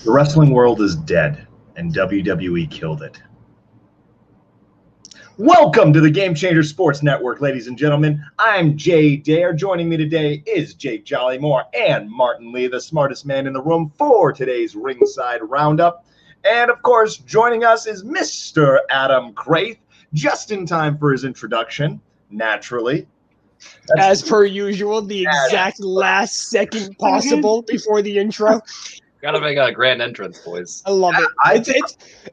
The wrestling world is dead, and WWE killed it. Welcome to the Game Changer Sports Network, ladies and gentlemen. I'm Jay Dare. Joining me today is Jake Jollymore and Martin Lee, the smartest man in the room for today's Ringside Roundup. And, of course, joining us is Mr. Adam Craith, just in time for his introduction, naturally. As per usual, the exact last second possible before the intro. Gotta make a grand entrance, boys. I love it.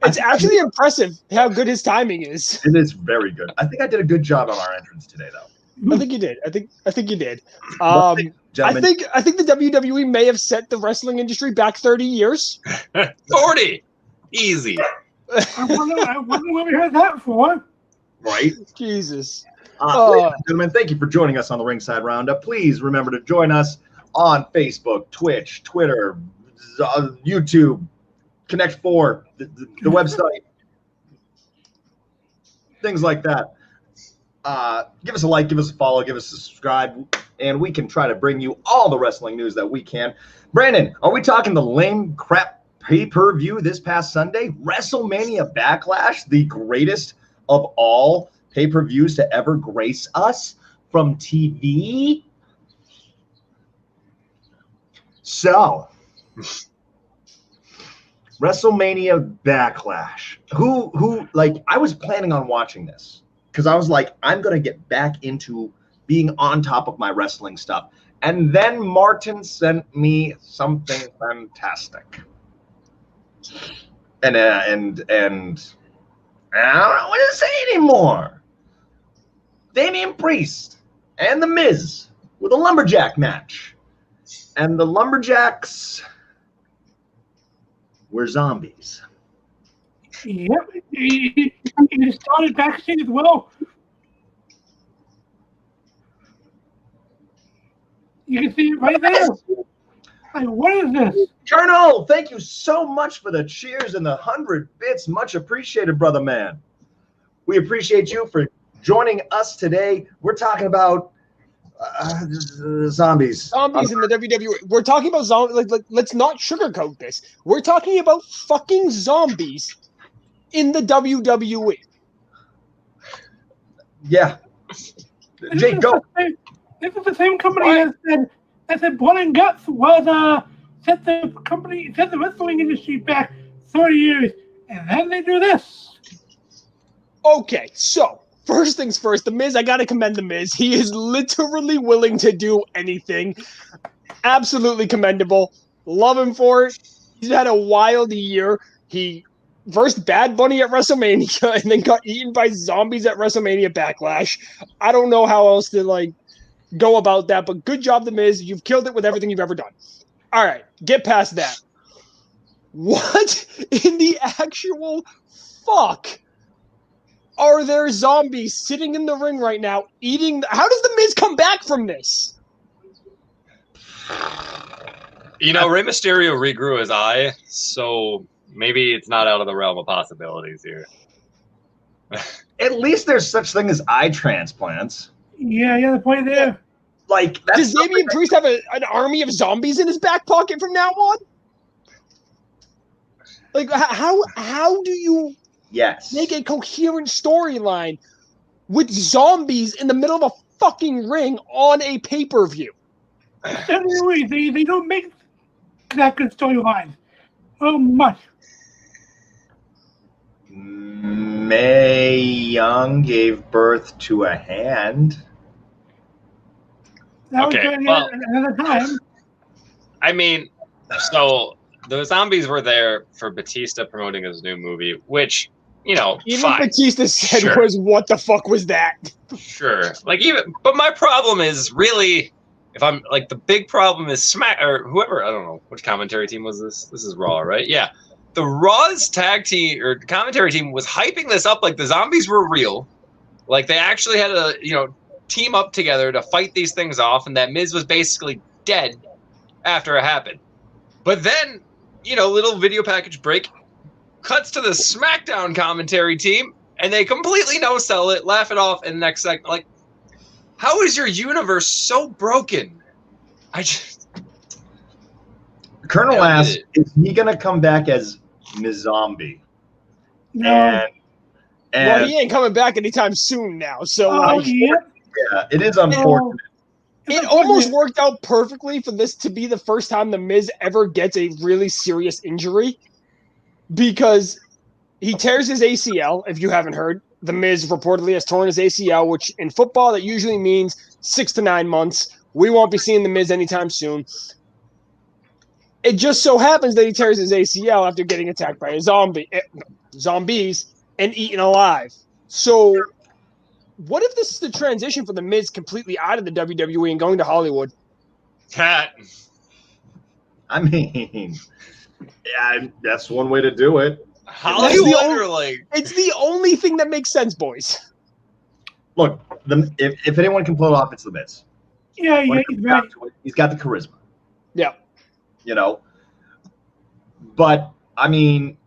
It's actually impressive how good his timing is. It is very good. I think I did a good job on our entrance today, though. I think you did. I think you did. I think the WWE may have set the wrestling industry back 30 years. 40, easy. I wonder what we heard that for. Right? Jesus. Ladies and gentlemen, thank you for joining us on the Ringside Roundup. Please remember to join us on Facebook, Twitch, Twitter, YouTube, Connect 4, the website, things like that. Give us a like, give us a follow, give us a subscribe, and we can try to bring you all the wrestling news that we can. Brandon, are we talking the lame crap pay-per-view this past Sunday? WrestleMania Backlash, the greatest of all pay-per-views to ever grace us from TV? So, WrestleMania Backlash. I was planning on watching this because I was like, I'm going to get back into being on top of my wrestling stuff. And then Martin sent me something fantastic. And I don't know what to say anymore. Damian Priest and The Miz with a lumberjack match. And the lumberjacks were zombies. Yep, he started backstage as well. You can see it right there. Like, what is this? Colonel, thank you so much for the cheers and the 100 bits. Much appreciated, brother man. We appreciate you for joining us today. We're talking about zombies. Zombies in the WWE. We're talking about zombies. Let's not sugarcoat this. We're talking about fucking zombies in the WWE. Yeah. Jake, go. This is the same company that said Blood and Guts was set the wrestling industry back 30 years, and then they do this. Okay, so first things first, The Miz, I gotta commend The Miz. He is literally willing to do anything. Absolutely commendable. Love him for it. He's had a wild year. He versed Bad Bunny at WrestleMania and then got eaten by zombies at WrestleMania Backlash. I don't know how else to go about that, but good job, The Miz. You've killed it with everything you've ever done. All right, get past that. What in the actual fuck are there zombies sitting in the ring right now eating? How does The Miz come back from this? You know, Rey Mysterio regrew his eye, so maybe it's not out of the realm of possibilities here. At least there's such thing as eye transplants. Yeah, the point there. Does Damian Priest have an army of zombies in his back pocket from now on? How do you make a coherent storyline with zombies in the middle of a fucking ring on a pay-per-view? Anyway, they don't make that good storylines. Oh, much. Mae Young gave birth to a hand. That Okay, was well, another time. I mean, so the zombies were there for Batista promoting his new movie, which, even fine. Batista said was, what the fuck was that? Sure. But my problem is really, if I'm the big problem is Smack or whoever, I don't know which commentary team was this. This is Raw, right? Yeah. The Raw's tag team or commentary team was hyping this up like the zombies were real. Like they actually had a, team up together to fight these things off, and that Miz was basically dead after it happened. But then, little video package break cuts to the SmackDown commentary team, and they completely no-sell it, laugh it off, and the next second, how is your universe so broken? Colonel asks, is he going to come back as Ms. Zombie? No. And Well, he ain't coming back anytime soon now. So, Yeah. yeah, it is unfortunate. It almost worked out perfectly for this to be the first time The Miz ever gets a really serious injury, because he tears his ACL. If you haven't heard, The Miz reportedly has torn his ACL, which in football that usually means 6 to 9 months. We won't be seeing The Miz anytime soon. It just so happens that he tears his ACL after getting attacked by zombies and eaten alive. So what if this is the transition for The Miz completely out of the WWE and going to Hollywood? Cat. I mean, yeah, that's one way to do it. Hollywood, it's the only thing that makes sense, boys. Look, if anyone can pull it off, it's The Miz. Yeah, he's right. He's got the charisma. Yeah. But I mean,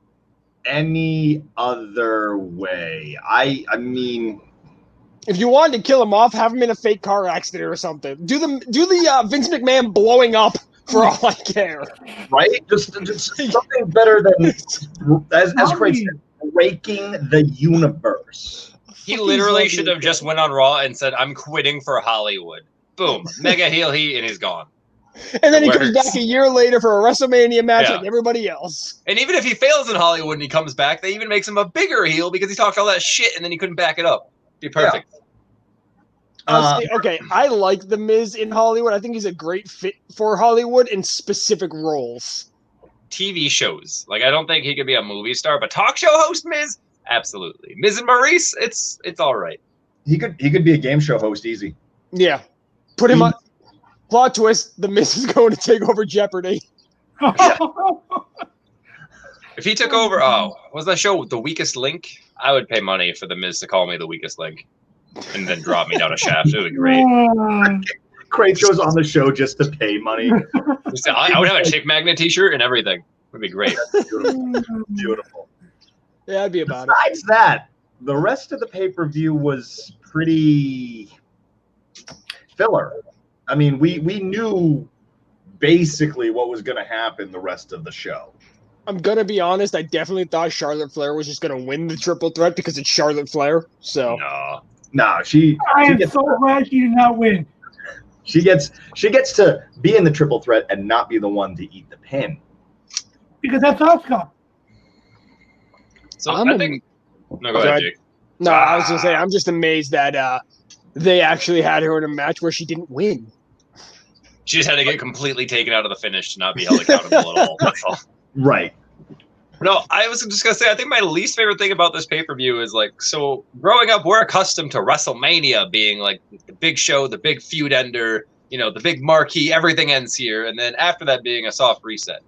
any other way? I mean, if you wanted to kill him off, have him in a fake car accident or something. Do the Vince McMahon blowing up for all I care. Right? Just something better than as Craith said, breaking the universe. He literally should have just went on Raw and said, "I'm quitting for Hollywood." Boom, mega heel heat, and he's gone. And then he comes back a year later for a WrestleMania match like everybody else. And even if he fails in Hollywood and he comes back, they even makes him a bigger heel because he talked all that shit and then he couldn't back it up. Be perfect. Yeah. Okay, I like The Miz in Hollywood. I think he's a great fit for Hollywood in specific roles. TV shows. Like, I don't think he could be a movie star, but talk show host Miz? Absolutely. Miz and Maurice, it's all right. He could be a game show host easy. Yeah. Put him on. Plot twist, The Miz is going to take over Jeopardy. If he took over, was that show The Weakest Link? I would pay money for The Miz to call me The Weakest Link and then drop me down a shaft. It would be great. Craith goes on the show just to pay money. I would have a chick magnet t-shirt and everything. It would be great. Beautiful. Yeah, I'd be about Besides that, the rest of the pay-per-view was pretty filler. I mean, we knew basically what was going to happen the rest of the show. I'm going to be honest. I definitely thought Charlotte Flair was just going to win the triple threat because it's Charlotte Flair. So No, I am so glad she did not win. She gets to be in the triple threat and not be the one to eat the pin. Because that's Asuka. So I think. No, go ahead, Jake. No, I was going to say, I'm just amazed that they actually had her in a match where she didn't win. She just had to get completely taken out of the finish to not be held accountable at all. That's all. Right. No, I was just going to say, I think my least favorite thing about this pay-per-view is, like, so growing up, we're accustomed to WrestleMania being, like, the big show, the big feud ender, the big marquee, everything ends here, and then after that being a soft reset.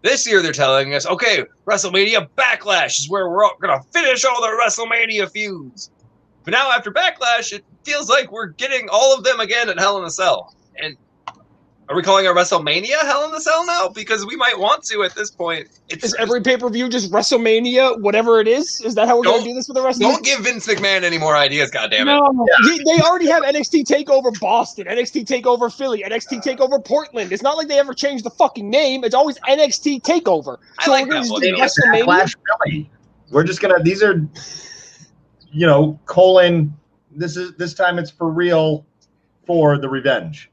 This year they're telling us, okay, WrestleMania Backlash is where we're going to finish all the WrestleMania feuds. But now after Backlash, it feels like we're getting all of them again at Hell in a Cell. And are we calling it WrestleMania Hell in a Cell now? Because we might want to at this point. Is every pay-per-view just WrestleMania, whatever it is? Is that how we're going to do this for the rest of the Don't give Vince McMahon any more ideas, goddammit. No. They already have NXT TakeOver Boston, NXT TakeOver Philly, NXT TakeOver Portland. It's not like they ever changed the fucking name. It's always NXT TakeOver. I like that one. WrestleMania. Flash Philly. We're just going to, these are, colon, this time it's for real for the revenge.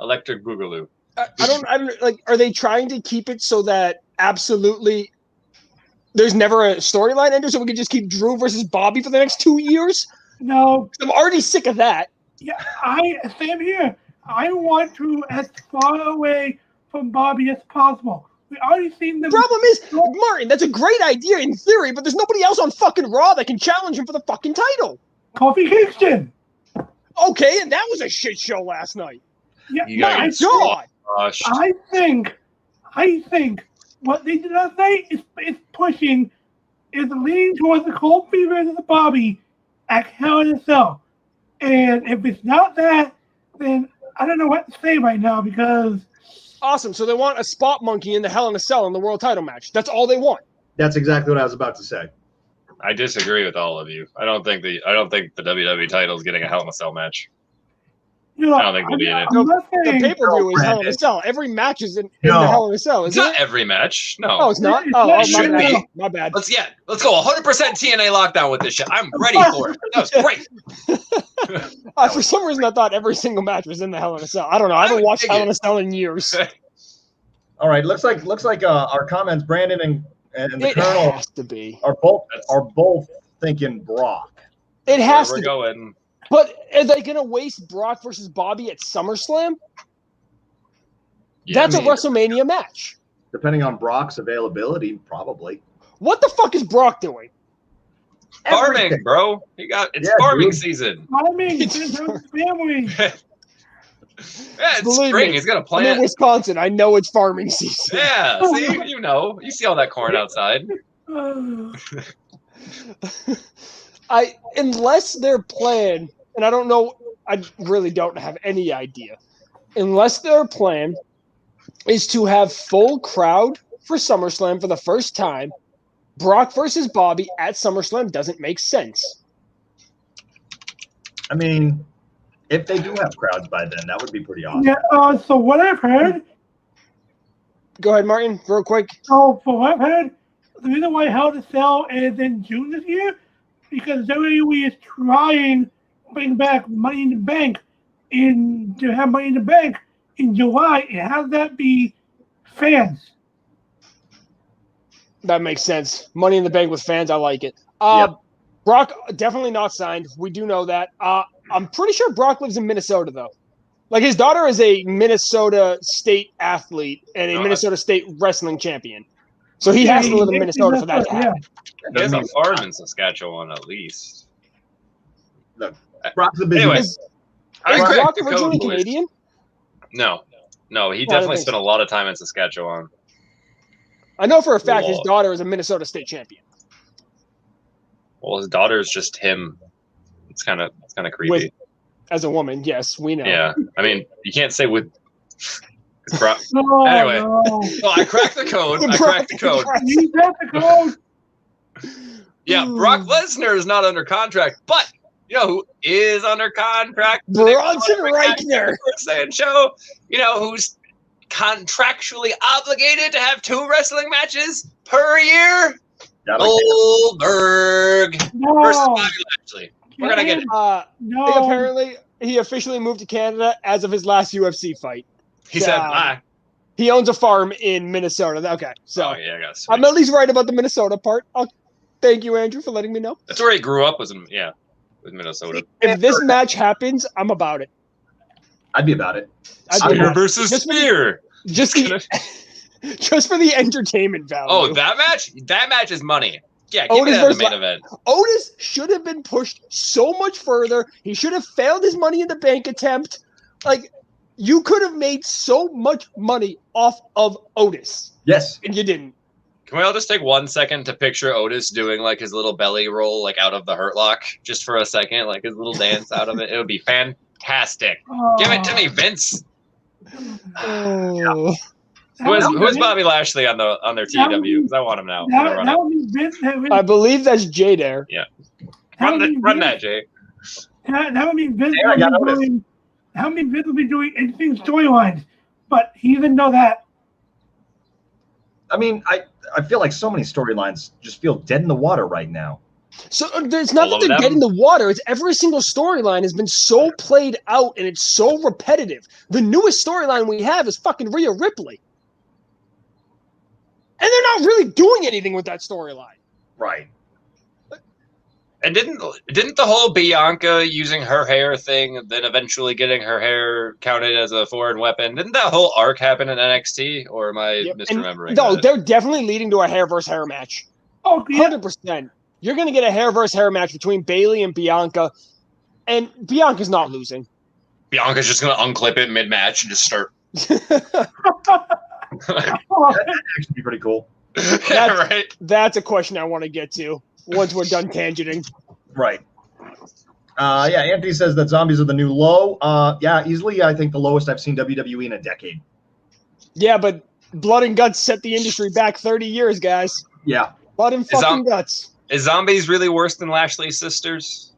Electric Boogaloo. I don't like. Are they trying to keep it so that absolutely there's never a storyline ender, so we can just keep Drew versus Bobby for the next 2 years? No. I'm already sick of that. Yeah, same here. I want Drew as far away from Bobby as possible. We already seen them. Problem is, Martin, that's a great idea in theory, but there's nobody else on fucking Raw that can challenge him for the fucking title. Kofi Kingston. Okay, and that was a shit show last night. Yeah, my God. I think what they did last night is leaning towards the Kofi versus the Bobby at Hell in a Cell. And if it's not that, then I don't know what to say right now because. Awesome. So they want a spot monkey in the Hell in a Cell in the world title match. That's all they want. That's exactly what I was about to say. I disagree with all of you. I don't think the WWE title is getting a Hell in a Cell match. You know, I don't think they'll be in it. I'm not The saying, pay-per-view is Hell in a Brandon. Cell. Every match is in No. the Hell in a Cell, It's isn't not it? every match. No. Oh, it's not? It Oh, should my bad. be. My bad. Let's go 100% TNA lockdown with this shit. I'm ready for it. That was great. For some reason, I thought every single match was in the Hell in a Cell. I don't know. I haven't would watched dig Hell it. in a Cell in years. All right, looks like our comments, Brandon and the It Colonel has to be. are both thinking Brock. It Where has we're to be. going. But are they going to waste Brock versus Bobby at SummerSlam? Yeah, That's I a mean, WrestleMania match. Depending on Brock's availability, probably. What the fuck is Brock doing? farming, Everything. bro. It's Yeah, farming dude. season. farming, it's his family. Yeah, it's Believe spring. me, He's gonna I'm plant. in Wisconsin. I know it's farming season. Yeah, see, you see all that corn outside. Unless their plan, and I don't know, I really don't have any idea. Unless their plan is to have full crowd for SummerSlam for the first time, Brock versus Bobby at SummerSlam doesn't make sense. I mean, if they do have crowds by then, that would be pretty awesome. Yeah, so what I've heard, Go ahead, Martin, real quick. so for what I've heard, the reason why Hell in a Cell is in June this year, because WWE is trying to bring back Money in the Bank to have Money in the Bank in July and have that be fans. That makes sense. Money in the Bank with fans, I like it. Yep. Brock definitely not signed. We do know that. I'm pretty sure Brock lives in Minnesota though. Like his daughter is a Minnesota State athlete and a No, Minnesota State wrestling champion. So he has to live in Minnesota for that to happen. He has a farm in Saskatchewan at least. Look, Brock's a busy Anyway, man. Is I Brock cracked the originally code, boys. Canadian? No, he I don't definitely think spent a lot of time in Saskatchewan. I know for a fact his Whoa. daughter is a Minnesota State champion. Well, his daughter is just him. It's kind of creepy. With- As a woman, yes, we know. Yeah, I mean, you can't say with. No, Anyway. no. No, I cracked the code. I cracked the code. You got the code. Yeah, Brock Lesnar is not under contract, but you know who is under contract? Bronson Reichner. Saying show. You know who's contractually obligated to have 2 wrestling matches per year? Gotta Goldberg versus No. Bobby Lashley. We're gonna get it. No. Apparently, he officially moved to Canada as of his last UFC fight. He said, Yeah. "Bye." He owns a farm in Minnesota. Okay, so Oh yeah, I got I'm at least right about the Minnesota part. Thank you, Andrew, for letting me know. That's where he grew up. Was in with Minnesota. If this match happens, I'm about it. I'd be about it. I'd Spear be about it. versus Just for the- Spear. Just for the entertainment value. Oh, that match? That match is money. Yeah, give me Otis that in the versus main event. Otis should have been pushed so much further. He should have failed his Money in the Bank attempt. Like, you could have made so much money off of Otis, Yes. and you didn't. Can we all just take 1 second to picture Otis doing like his little belly roll, like out of the Hurt Lock, just for a second, like his little dance out of it? It would be fantastic. Give it to me, Vince. Oh. Who's Bobby Lashley on their TW? Because I want him now. I'm gonna run That it. would be Vince. I believe that's Jay there. Run that, Jay. That would mean Vince Yeah, I got would be doing. That would mean Vince would be doing interesting storylines, but he didn't know that. I mean, I feel like so many storylines just feel dead in the water right now. So it's not All that of they're them? dead in the water. It's every single storyline has been so played out and it's so repetitive. The newest storyline we have is fucking Rhea Ripley. And they're not really doing anything with that storyline. Right. And didn't the whole Bianca using her hair thing, then eventually getting her hair counted as a foreign weapon, didn't that whole arc happen in NXT? Or am I Yep. misremembering? No, that? they're definitely leading to a hair versus hair match. Oh yeah, 100%. You're going to get a hair versus hair match between Bayley and Bianca. And Bianca's not losing. Bianca's just gonna unclip it mid-match and just start. That'd actually be pretty cool. Yeah, right. That's a question I want to get to once we're done tangenting. Right. Yeah, Anthony says that zombies are the new low. Yeah, easily, I think the lowest I've seen WWE in a decade. Yeah, but blood and guts set the industry back 30 years, guys. Yeah. Blood and fucking guts. Is zombies really worse than Lashley's sisters?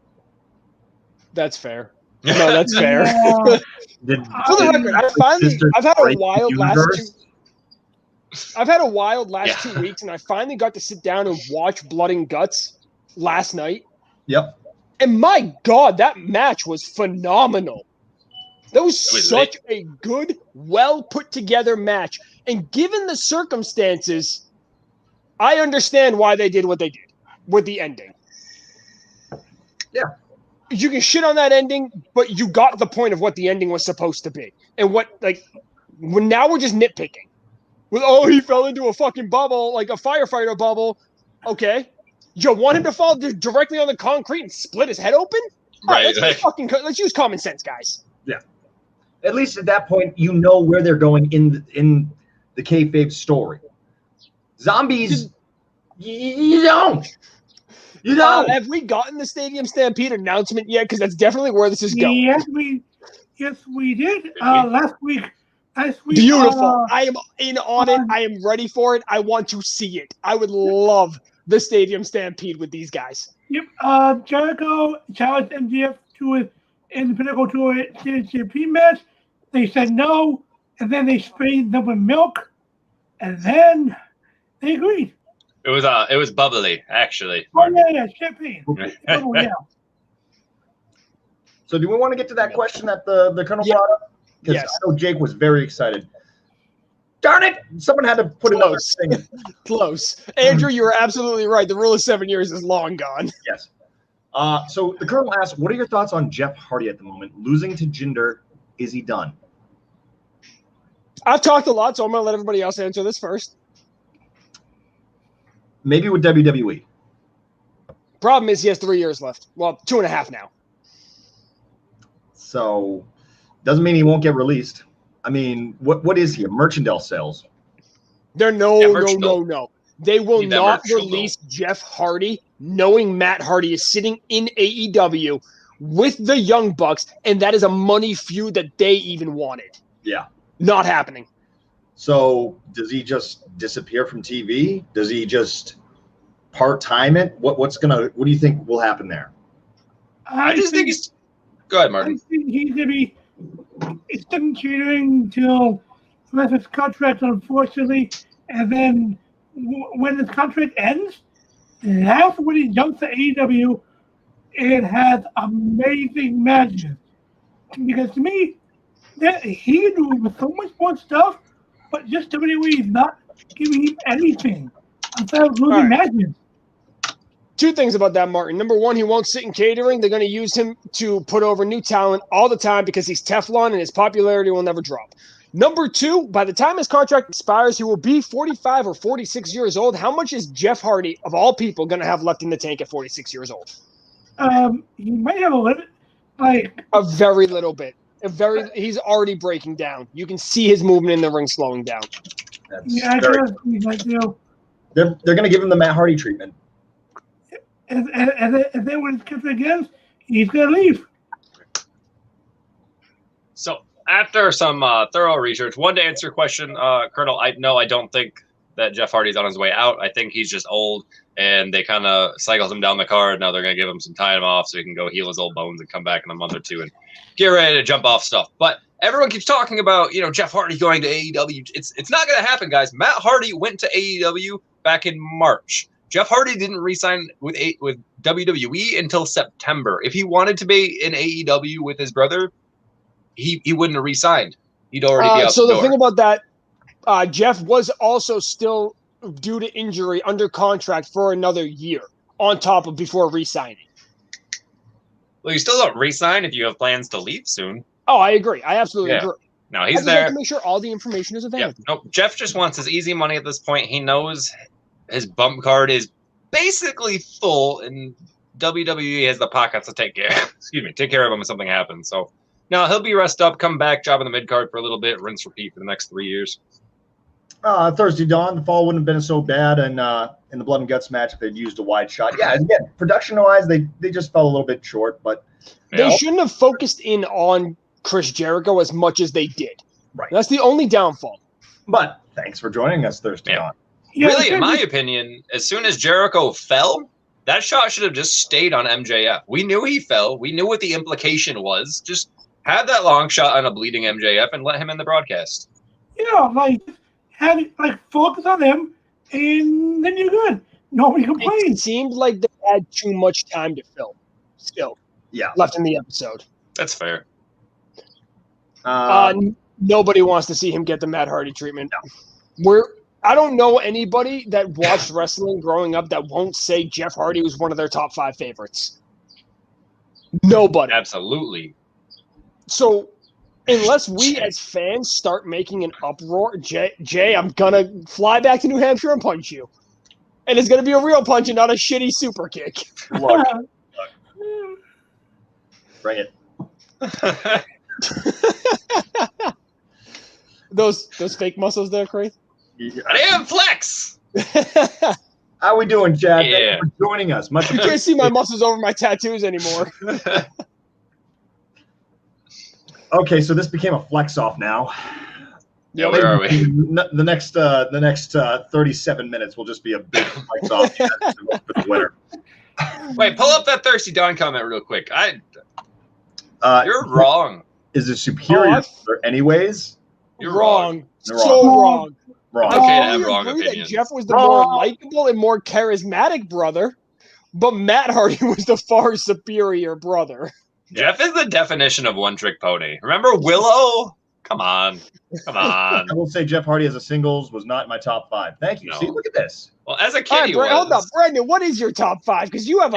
That's fair. No, that's fair. Yeah. For the record, I've had a wild last 2 weeks, and I finally got to sit down and watch Blood and Guts last night. Yep. And my God, that match was phenomenal. That was such a good, well put together match. And given the circumstances, I understand why they did what they did with the ending. Yeah. You can shit on that ending, but you got the point of what the ending was supposed to be. And now we're just nitpicking. He fell into a fucking bubble, like a firefighter bubble. Okay. You want him to fall directly on the concrete and split his head open? Right. Let's use common sense, guys. Yeah. At least at that point, you know where they're going in the kayfabe story. Zombies, you don't. You don't. Have we gotten the Stadium Stampede announcement yet? Because that's definitely where this is going. Yes, we did. Last week. Beautiful. I am in on it. I am ready for it. I want to see it. I would love the Stadium Stampede with these guys. Yep. Jericho challenged MJF to it in the Pinnacle Tour Stampede match. They said no, and then they sprayed them with milk, and then they agreed. It was bubbly, actually. Oh yeah, champagne. Oh yeah. So do we want to get to that question that the Colonel brought up? Because Yes. I know Jake was very excited. Darn it! Someone had to put another thing in. Close. Andrew, you were absolutely right. The rule of 7 years is long gone. Yes. So the Colonel asked, what are your thoughts on Jeff Hardy at the moment? Losing to Jinder, is he done? I've talked a lot, so I'm going to let everybody else answer this first. Maybe with WWE. Problem is he has 3 years left. Well, 2.5 now. So doesn't mean he won't get released. I mean, what is he? A merchandise sales? No. They will not release Jeff Hardy knowing Matt Hardy is sitting in AEW with the Young Bucks, and that is a money feud that they even wanted. Yeah. Not happening. So does he just disappear from TV? Does he just part-time it? What do you think will happen there? I just think he's... Go ahead, Martin. I think he's going to be stuck catering until the rest of his contract, unfortunately. And then when his contract ends, that's when he jumps to AEW and has amazing matches. Because to me, that he can do with so much more stuff, but just WWE is not giving him anything outside of losing matches. 2 things about that, Martin. Number 1, he won't sit in catering. They're going to use him to put over new talent all the time because he's Teflon and his popularity will never drop. Number 2, by the time his contract expires, he will be 45 or 46 years old. How much is Jeff Hardy, of all people, going to have left in the tank at 46 years old? He might have a little, a very little bit. He's already breaking down. You can see his movement in the ring slowing down. I do. They're going to give him the Matt Hardy treatment. And then when his contract ends, he's going to leave. So after some thorough research, one to answer your question, Colonel, I don't think that Jeff Hardy's on his way out. I think he's just old, and they kind of cycled him down the card. Now they're going to give him some time off so he can go heal his old bones and come back in a month or 2 and get ready to jump off stuff. But everyone keeps talking about, Jeff Hardy going to AEW. It's not going to happen, guys. Matt Hardy went to AEW back in March. Jeff Hardy didn't re-sign with WWE until September. If he wanted to be in AEW with his brother, he wouldn't have re-signed. He'd already be out so the door. The thing about that, Jeff was also still, due to injury, under contract for another year on top of before re-signing. Well, you still don't re-sign if you have plans to leave soon. Oh, I agree. I absolutely agree. No, he's there. there. To make sure all the information is available. Yeah. No, Jeff just wants his easy money at this point. He knows his bump card is basically full, and WWE has the pockets to take care of him if something happens. So now he'll be rest up, come back, job in the mid card for a little bit, rinse, repeat for the next 3 years. Thursday dawn, the fall wouldn't have been so bad, and in the Blood and Guts match, if they'd used a wide shot. Yeah, again, production-wise, they just fell a little bit short, but they shouldn't have focused in on Chris Jericho as much as they did. Right. That's the only downfall. But thanks for joining us Thursday dawn. Yeah, really, in my opinion, as soon as Jericho fell, That shot should have just stayed on MJF. We knew he fell. We knew what the implication was. Just have that long shot on a bleeding MJF and let him in the broadcast. Yeah, like focus on him, and then you're good. Nobody It complains. seemed like they had too much time to film still left in the episode. That's fair. Nobody wants to see him get the Matt Hardy treatment. I don't know anybody that watched wrestling growing up that won't say Jeff Hardy was one of their top 5 favorites. Nobody. Absolutely. So, unless we as fans start making an uproar, Jay, I'm going to fly back to New Hampshire and punch you. And it's going to be a real punch and not a shitty super kick. Look. Bring it. Those fake muscles there, Craith? Damn flex! How we doing, Chad? Yeah. Thank you for joining us. Much You can't see my muscles over my tattoos anymore. Okay, so this became a flex off now. Yeah, where are we? The next 37 minutes will just be a big flex off for the winner. Wait, pull up that Thirsty Don comment real quick. You're wrong. Is it superior anyways? You're wrong. You're So wrong. Wrong. Okay to have We wrong agree opinions. that Jeff was the more likable and more charismatic brother, but Matt Hardy was the far superior brother. Jeff is the definition of one-trick pony. Remember Willow? Come on. I will say Jeff Hardy as a singles was not in my top 5. Thank you. No. See, look at this. Well, as a All kid, right, he was. hold up. Brandon, what is your top 5? Because you have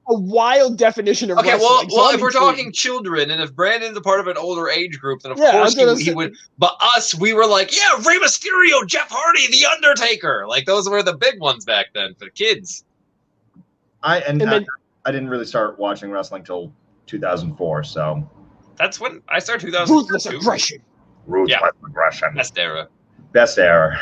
a wild definition of Okay, wrestling. well, if we're talking children, and if Brandon's a part of an older age group, then of course he would. But us, we were like, yeah, Rey Mysterio, Jeff Hardy, The Undertaker. Like those were the big ones back then for kids. I didn't really start watching wrestling till 2004, so that's when I started 2002. Ruthless aggression. Ruthless aggression. Best era.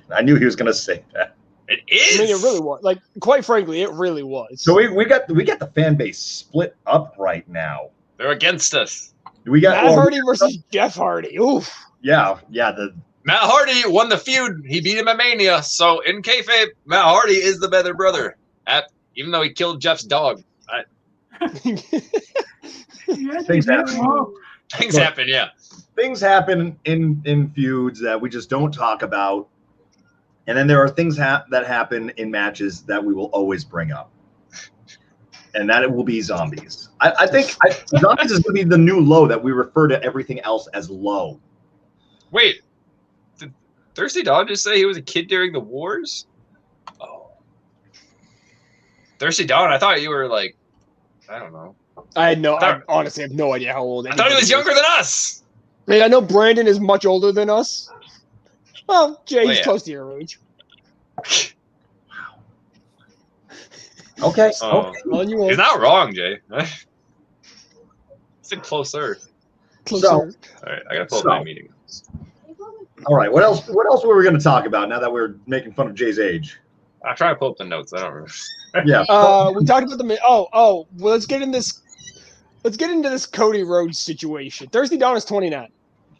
I knew he was going to say that. It is. I mean, it really was. Like, quite frankly, it really was. So we got the fan base split up right now. They're against us. We got Matt Hardy versus Jeff Hardy. Oof. Yeah. The Matt Hardy won the feud. He beat him at Mania. So in kayfabe, Matt Hardy is the better brother. Even though he killed Jeff's dog. Things happen. Things happen, yeah. Things happen in feuds that we just don't talk about. And then there are things that happen in matches that we will always bring up. And that it will be zombies. I think zombies is going to be the new low that we refer to everything else as low. Wait. Did Thirsty Dog just say he was a kid during the wars? Oh. Thirsty Dog, I thought you were like, I don't know. I honestly have no idea how old. I thought he was younger than us. I mean, I know Brandon is much older than us. Well, Jay, he's close to your age. Okay. Okay. He's not wrong, Jay. It's closer. Closer. All right, I gotta pull up my meeting. All right. What else were we going to talk about now that we're making fun of Jay's age? I'm trying to pull up the notes. I don't remember. Yeah. We talked about the. Well, let's get in this. Let's get into this Cody Rhodes situation. Thirsty Dawn is 29.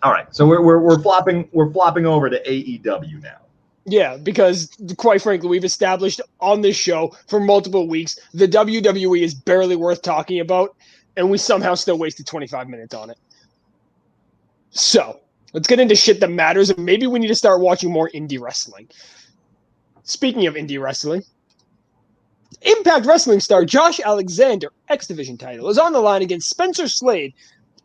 All right. So we're flopping over to AEW now. Yeah, because quite frankly, we've established on this show for multiple weeks the WWE is barely worth talking about, and we somehow still wasted 25 minutes on it. So let's get into shit that matters, and maybe we need to start watching more indie wrestling. Speaking of indie wrestling, Impact Wrestling star Josh Alexander, X Division title, is on the line against Spencer Slade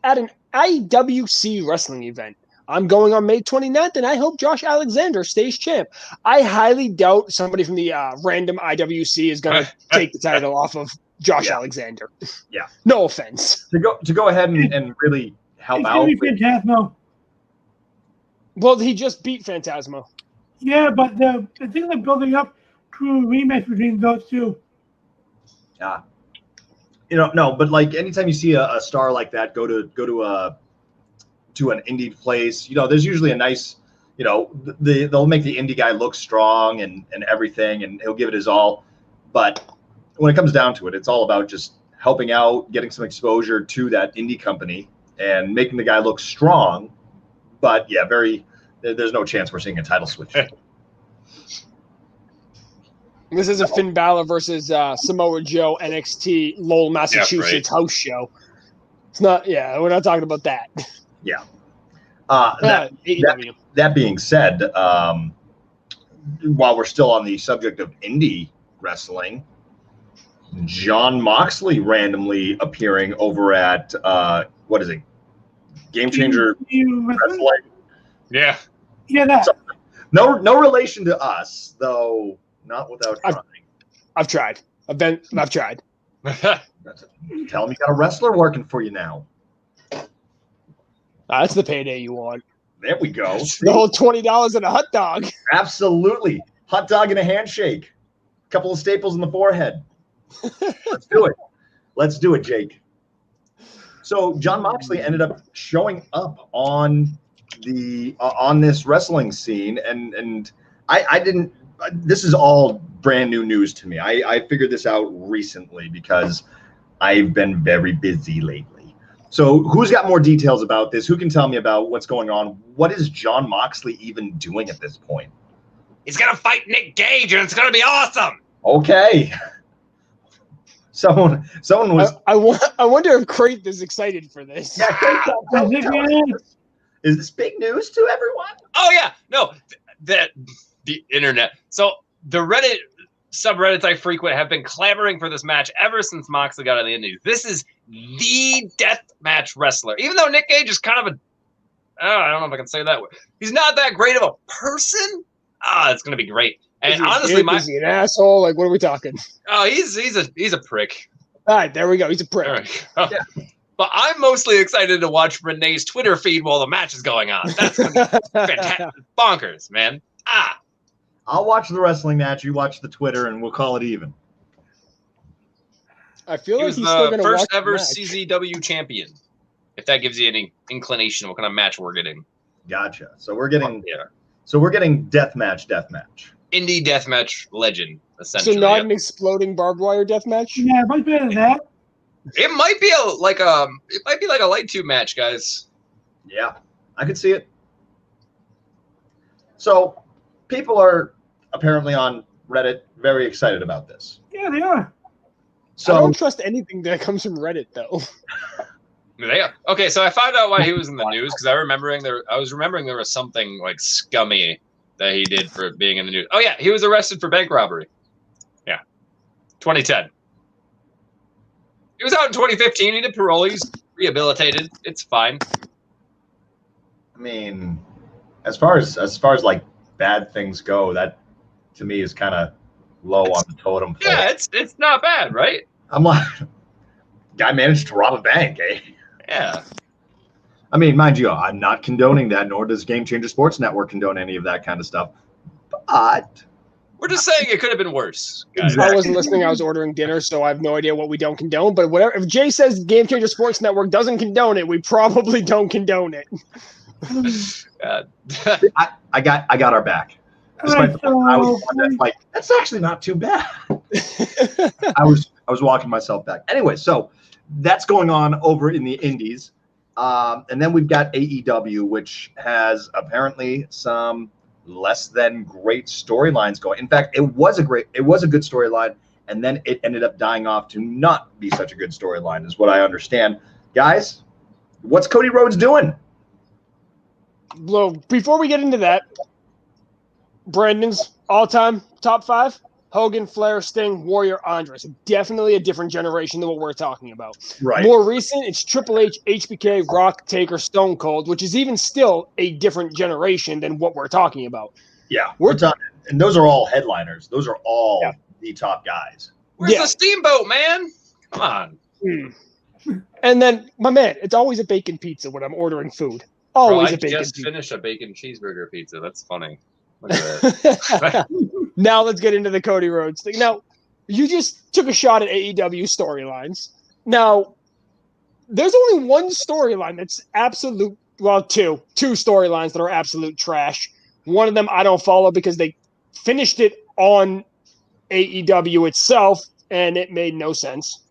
at an IWC wrestling event. I'm going on May 29th, and I hope Josh Alexander stays champ. I highly doubt somebody from the random IWC is going to take the title off of Josh Alexander. Yeah. No offense. To go ahead and really help out. It's going to be Phantasmo. Well, he just beat Phantasmo. Yeah, but the thing they're building up to a rematch between those two. Yeah. No, but like anytime you see a star like that go to an indie place, there's usually a nice, they'll make the indie guy look strong and everything, and he'll give it his all. But when it comes down to it, it's all about just helping out, getting some exposure to that indie company and making the guy look strong. But yeah, there's no chance we're seeing a title switch. This is a Finn Balor versus Samoa Joe NXT Lowell, Massachusetts house show. It's not. Yeah, we're not talking about that. Yeah. AEW. That being said, while we're still on the subject of indie wrestling, Jon Moxley randomly appearing over at what is it? Game Changer Wrestling. Yeah. Yeah, that. So, no relation to us, though. Not without trying. I've tried. I've tried. Tell him you got a wrestler working for you now. That's the payday you want. There we go. The whole $20 and a hot dog. Absolutely. Hot dog and a handshake. A couple of staples in the forehead. Let's do it. Let's do it, Jake. So Jon Moxley ended up showing up on the on this wrestling scene, and I didn't. This is all brand new news to me. I figured this out recently because I've been very busy lately. So who's got more details about this? Who can tell me about what's going on? What is Jon Moxley even doing at this point? He's going to fight Nick Gage, and it's going to be awesome. Okay. Someone was. I wonder if Craith is excited for this. Yeah, is this big news to everyone? Oh, yeah. No, the internet. So the Reddit subreddits I frequent have been clamoring for this match ever since Moxley got on the Indies. This is the death match wrestler. Even though Nick Gage is kind of I don't know if I can say that word. He's not that great of a person. It's going to be great. And honestly, is he an asshole? Like, what are we talking? Oh, he's a prick. All right, there we go. He's a prick. Right. Yeah. But I'm mostly excited to watch Renee's Twitter feed while the match is going on. That's going to be fantastic. Bonkers, man. I'll watch the wrestling match. You watch the Twitter, and we'll call it even. I feel like he's still going to first watch ever the match. CZW champion. If that gives you any inclination of what kind of match we're getting. Gotcha. So we're getting death match. Indie deathmatch legend, essentially. So not an exploding barbed wire death match? Yeah, much better than that. It might be like a light tube match, guys. Yeah, I could see it. So people are apparently on Reddit very excited about this. Yeah, they are. So I don't trust anything that comes from Reddit, though. Yeah. Okay, so I found out why he was in the news because I was remembering there was something like scummy that he did for being in the news. Oh yeah, he was arrested for bank robbery. Yeah, 2010. He was out in 2015. He did parole. He's rehabilitated. It's fine. I mean, as far as like bad things go, that to me is kind of low on the totem pole. Yeah, it's not bad, right? I'm like, guy managed to rob a bank, eh? Yeah. I mean, mind you, I'm not condoning that, nor does Game Changer Sports Network condone any of that kind of stuff. But we're just saying it could have been worse. Guys. I wasn't listening. I was ordering dinner, so I have no idea what we don't condone. But whatever. If Jay says Game Changer Sports Network doesn't condone it, we probably don't condone it. I got our back. Despite the fact I was one that's like, that's actually not too bad. I was walking myself back. Anyway, so that's going on over in the Indies. And then we've got AEW, which has apparently some less than great storylines going. In fact, it was a good storyline, and then it ended up dying off to not be such a good storyline, is what I understand. Guys, what's Cody Rhodes doing? Well, before we get into that, Brandon's all-time top 5: Hogan, Flair, Sting, Warrior, Andres. Definitely a different generation than what we're talking about. Right. More recent, it's Triple H, HBK, Rock, Taker, Stone Cold, which is even still a different generation than what we're talking about. Yeah, we're talking, and those are all headliners. Those are all the top guys. Where's the Steamboat, man? Come on. And then, my man, it's always a bacon pizza when I'm ordering food. Always a bacon pizza. I just finished a bacon cheeseburger pizza. That's funny. Look at that. Now let's get into the Cody Rhodes thing. Now, you just took a shot at AEW storylines. Now, there's only one storyline that's absolute, well, two storylines that are absolute trash. One of them I don't follow because they finished it on AEW itself, and it made no sense.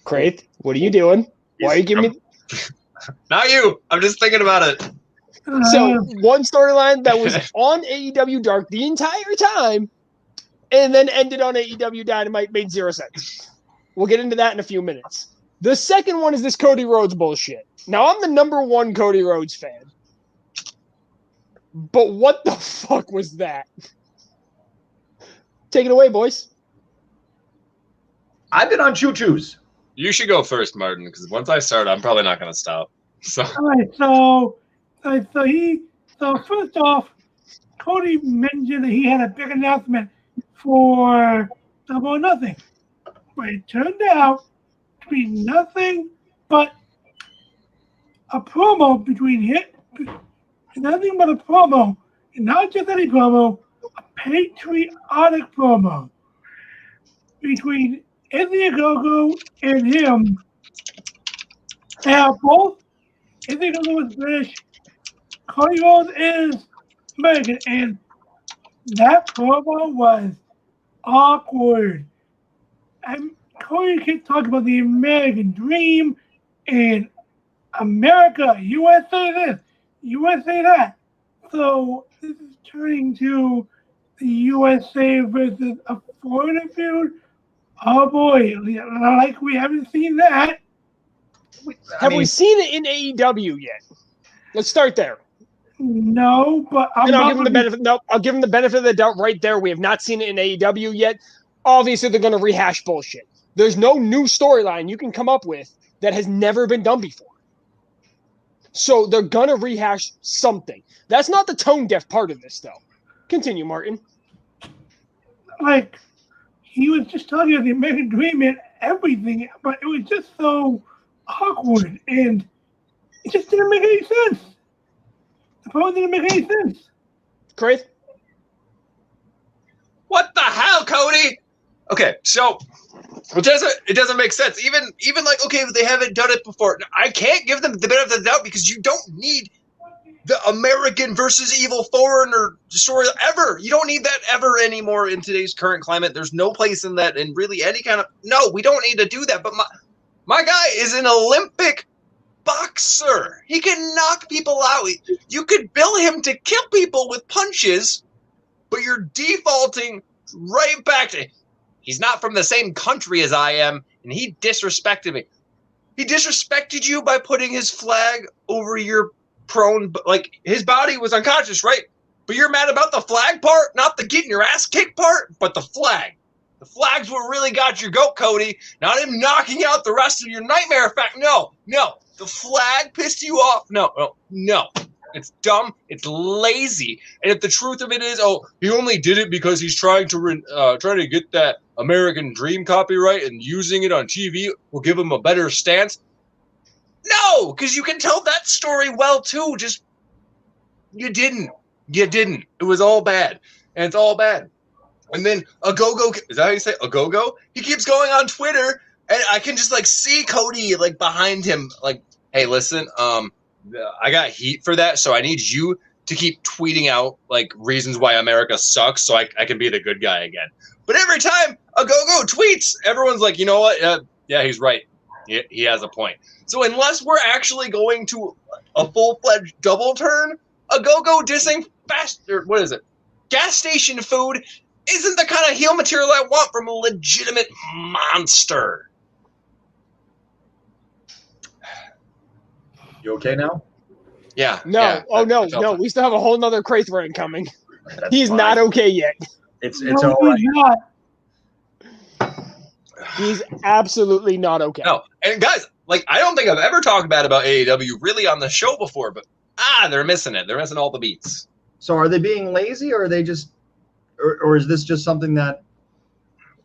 Craith, what are you doing? Why are you giving me... Not you. I'm just thinking about it. So one storyline that was on AEW Dark the entire time and then ended on AEW Dynamite made 0 sense. We'll get into that in a few minutes. The second one is this Cody Rhodes bullshit. Now, I'm the #1 Cody Rhodes fan. But what the fuck was that? Take it away, boys. I've been on choo-choos. You should go first, Martin, because once I start, I'm probably not going to stop. So, All right, so first off, Cody mentioned that he had a big announcement for Double or Nothing, but it turned out to be nothing but a promo between nothing but a promo, and not just any promo, a patriotic promo between Anthony Ogogo and him. Now, both Anthony Ogogo is British, Cody Rhodes is American, and that promo was awkward. And Cody kept talking about the American dream and America, USA this, USA that. So this is turning to the USA versus a foreigner feud. Oh boy, like we haven't seen that. Have we seen it in AEW yet? Let's start there. No, but I'll give him the benefit. No, I'll give him the benefit of the doubt right there. We have not seen it in AEW yet. Obviously, they're going to rehash bullshit. There's no new storyline you can come up with that has never been done before. So they're going to rehash something. That's not the tone-deaf part of this, though. Continue, Martin. Like, he was just talking about the American dream and everything, but it was just so awkward, and it just didn't make any sense. The promo didn't make any sense. Craith? what the hell, Cody? Okay, so it doesn't make sense. Even like, okay, they haven't done it before. I can't give them the benefit of the doubt because you don't need the American versus evil foreigner story ever. You don't need that ever anymore in today's current climate. There's no place in that, and really any kind of we don't need to do that. But my guy is an Olympic boxer. He can knock people out. You could bill him to kill people with punches, but you're defaulting right back to he's not from the same country as I am, and he disrespected me. He disrespected you by putting his flag over your prone, like his body was unconscious, right? But you're mad about the flag part, not the getting your ass kicked part, but the flag. The flag's what really got your goat, Cody. Not him knocking out the rest of your nightmare effect. No. The flag pissed you off. No. It's dumb. It's lazy. And if the truth of it is, he only did it because he's trying to get that American Dream copyright and using it on TV will give him a better stance. No, because you can tell that story well too. Just you didn't. It was all bad, and it's all bad. And then Ogogo, is that how you say Ogogo? He keeps going on Twitter, and I can just like see Cody like behind him, like, hey, listen, I got heat for that, so I need you to keep tweeting out like reasons why America sucks, so I can be the good guy again. But every time Ogogo tweets, everyone's like, you know what? Yeah, he's right. He has a point. So unless we're actually going to a full-fledged double turn, Ogogo dissing gas station food isn't the kind of heel material I want from a legitimate monster. You okay now? Yeah. No. Yeah, No. We still have a whole nother Craith rant coming. He's fine. not okay yet. It's all right. Not. He's absolutely not okay. No, and guys, like I don't think I've ever talked bad about AEW really on the show before, but they're missing it. They're missing all the beats. So are they being lazy, or are they just, or is this just something that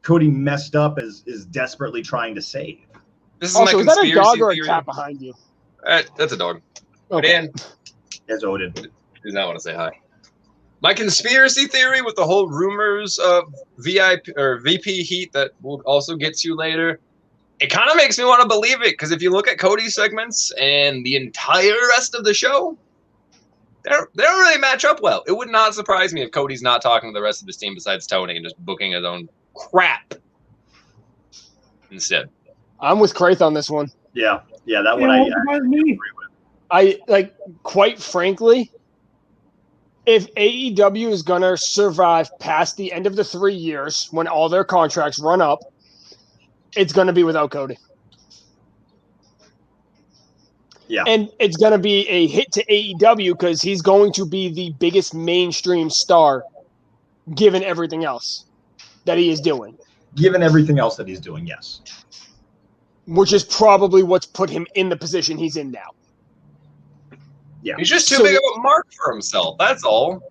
Cody messed up is desperately trying to save? This is Also, my is that a conspiracy dog or a theory. cat behind you? That's a dog. Okay. Dan As Odin. does not want to say hi. My conspiracy theory with the whole rumors of VIP or VP heat that will also get to you later, it kind of makes me want to believe it, because if you look at Cody's segments and the entire rest of the show, they don't really match up well. It would not surprise me if Cody's not talking to the rest of his team besides Tony and just booking his own crap instead. I'm with Craith on this one. Yeah, that one I agree with. Quite frankly, if AEW is going to survive past the end of the 3 years when all their contracts run up, it's going to be without Cody. Yeah. And it's going to be a hit to AEW because he's going to be the biggest mainstream star given everything else that he is doing. Given everything else that he's doing, yes. Which is probably what's put him in the position he's in now. Yeah. He's just too big of a mark for himself. That's all.